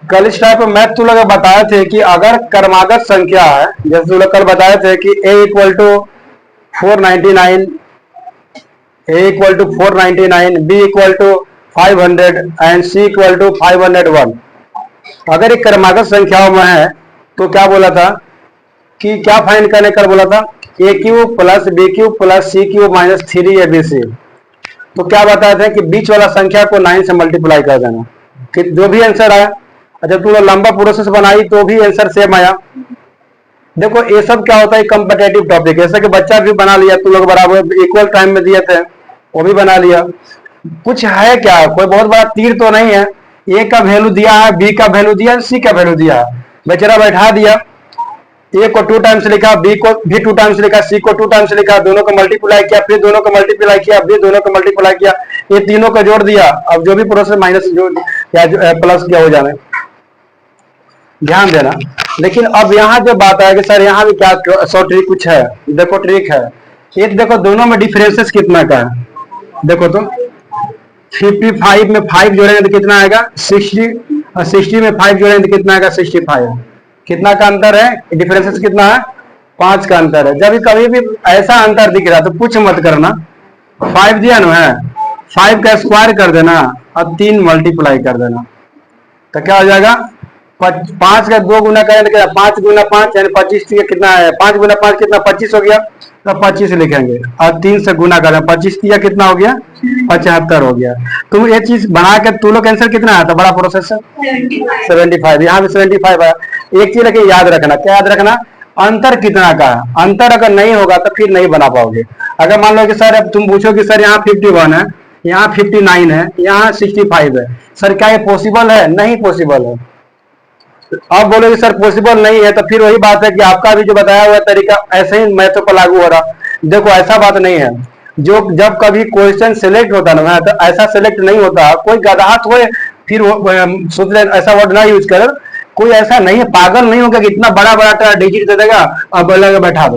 कल इस type math तू लोग बताए थे कि अगर क्रमागत संख्या है, जैसे तू लोग कल बताए थे कि a equal to 499, a equal to 499, b equal to 500 and c equal to 501। अगर एक क्रमागत संख्याओं में है तो क्या बोला था कि क्या फाइंड करने कर बोला था, A cube plus B cube plus C cube minus 3abc। तो क्या बताया था कि बीच वाला संख्या को 9 से मल्टीप्लाई कर देना, कि जो भी आंसर आया। अच्छा तू लंबा प्रोसेस बनाई तो भी आंसर सेम आया। देखो ये सब क्या होता है, कॉम्पिटेटिव टॉपिक, जैसे कि बच्चा भी बना लिया, तू लोग बराबर इक्वल टाइम में दिए थे, वो भी बना लिया। कुछ है क्या, कोई बहुत बड़ा तीर तो नहीं है। ए का वैल्यू दिया है, बी का वैल्यू दिया है, सी का वैल्यू दिया है, बेचारा बैठा दिया। ए को 2 टाइम्स लिखा, बी को भी 2 टाइम्स लिखा, सी को 2 टाइम्स लिखा, दोनों को मल्टीप्लाई किया, फिर दोनों को मल्टीप्लाई किया, फिर दोनों को मल्टीप्लाई किया, ये तीनों को जोड़ दिया। अब जो भी प्रोसेस माइनस जो या प्लस किया हो जाए, ध्यान देना। लेकिन अब यहाँ जो बात है कि सर यहाँ भी क्या सौ ट्रिक कुछ है, देखो ट्रिक है। एक देखो दोनों में डिफरेंसेस कितना का है, देखो तो 55 में 5 जोड़ेंगे तो कितना आएगा 60, और 60 में 5 जोड़ेंगे तो कितना आएगा 65। कितना का अंतर है, डिफरेंसेस कितना है, 5 का अंतर है। जब कभी भी ऐसा अंतर दिख रहा है तो कुछ मत करना, 5 दिया ना है, 5 का स्क्वायर कर देना और 3 मल्टीप्लाई कर देना, तो क्या हो जाएगा 5 का 2 गुना करें तो 5 गुना 5 यानी 25, कितना है 5 गुना 5 कितना 25 हो गया, तो 25 लिखेंगे और 3 से गुना करें, 25 दिया कितना हो गया 75 हो गया। तुम ये चीज बना के तू लोग आंसर कितना आया था, बड़ा प्रोसेस है 75, यहाँ भी 75 आया। एक चीज लेके याद रखना, क्या याद रखना, अंतर कितना का है। अंतर अगर नहीं होगा तो फिर नहीं बना पाओगे। अगर मान लो कि सर अब तुम पूछो कि सर यहाँ 51 है, यहाँ 59 है, यहाँ 65 है, सर क्या ये पॉसिबल है, नहीं पॉसिबल है। आप बोलोगे सर पॉसिबल नहीं है, तो फिर वही बात है कि आपका भी जो बताया हुआ तरीका ऐसे ही मैथों पर लागू हो रहा। देखो ऐसा बात नहीं है, जो जब कभी क्वेश्चन सिलेक्ट होता ना तो ऐसा सिलेक्ट नहीं होता, कोई गधा तो फिर सोच ले ऐसा वर्ड ना यूज कर। कोई ऐसा नहीं है, पागल नहीं होगा कि इतना बड़ा बड़ा डिजिट दे देगा और बोलेगा बैठा दो।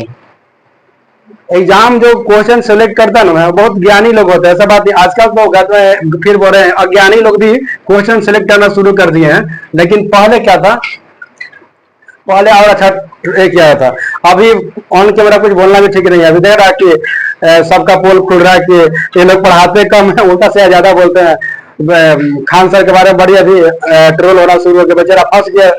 एग्जाम जो क्वेश्चन सेलेक्ट करता ना बहुत ज्ञानी लोग होते हैं, ऐसा बात नहीं। आजकल तो फिर बोल रहे हैं अज्ञानी लोग भी क्वेश्चन सेलेक्ट करना शुरू कर दिए हैं, लेकिन पहले क्या था, पहले और अच्छा एक आया था। अभी ऑन कैमरा कुछ बोलना भी ठीक नहीं है। अभी देख रहा कि सबका पोल खुल रहा है कि ये लोग पढ़ाते कम है, उल्टा से ज्यादा बोलते हैं। खान सर के बारे में बड़ी अभी ट्रोल होना शुरू हो गया, बेचारा फंस गया।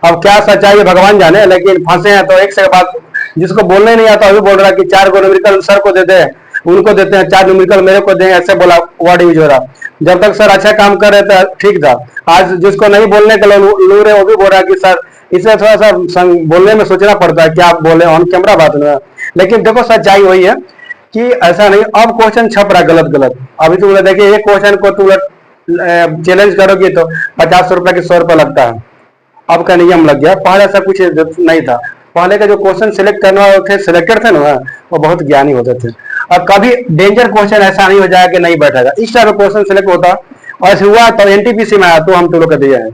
अब क्या सच्चाई है भगवान जाने, लेकिन फंसे हैं तो एक से बात, जिसको बोलने नहीं आता अभी बोल रहा है कि 4 न्यूमेरिकल सर को देते हैं, उनको देते हैं 4 न्यूमेरिकल मेरे को दें, ऐसे बोला वर्ड यूज हो रहा। जब तक सर अच्छा काम कर रहे थे ठीक था, आज जिसको नहीं बोलने के लूर है वो भी बोल रहा है कि सर, इसलिए थोड़ा सा बोलने में सोचना पड़ता है कि आप बोले ऑन कैमरा बात में। लेकिन देखो सच्चाई वही है कि ऐसा नहीं। अब क्वेश्चन छप रहा है गलत गलत। अभी तुम देखिए एक क्वेश्चन को तुम चैलेंज करोगे तो 50 रुपए की 100 रुपए लगता है, अब का नियम लग गया। पहले ऐसा कुछ नहीं था। पहले का जो क्वेश्चन सिलेक्ट करना थे, सिलेक्टेड थे ना, वो बहुत ज्ञानी होते थे। और कभी डेंजर क्वेश्चन ऐसा नहीं हो जाएगा कि नहीं बैठेगा, इस टाइप का क्वेश्चन सिलेक्ट होता। और ऐसे हुआ तो एनटीपीसी में आया तो हम तो लोग दिया है,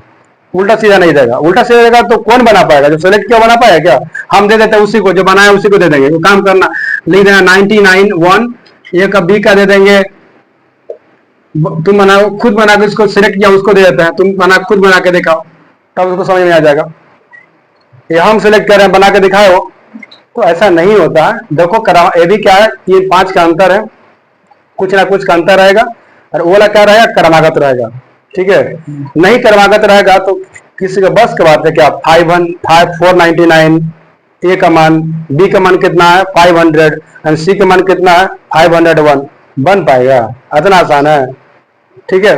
उल्टा सीधा नहीं देगा। उल्टा सीधा देगा तो कौन बना पाएगा, जो सिलेक्ट किया बना पाएगा क्या, हम दे देते उसी को, जो बनाया उसी को दे देंगे। काम करना, लिख देना 99 1, ए का बी का दे देंगे, तुम बनाओ खुद बना के, इसको सिलेक्ट किया उसको दे देते हैं, तुम बना खुद बना के दिखाओ तब उसको समझ में आ जाएगा। ये हम सिलेक्ट कर रहे हैं बना के दिखाओ, तो ऐसा नहीं होता है। देखो करा ये भी क्या है, ये 5 का अंतर है, कुछ ना कुछ का अंतर रहेगा। और वो वाला क्या रहेगा, क्रमागत रहेगा। ठीक है, नहीं क्रमागत रहेगा तो किसी का बस की बात है क्या, 499, ए का मान, बी का मान कितना है 500 एंड सी का मान कितना है 501, बन पाएगा? इतना आसान है। ठीक है।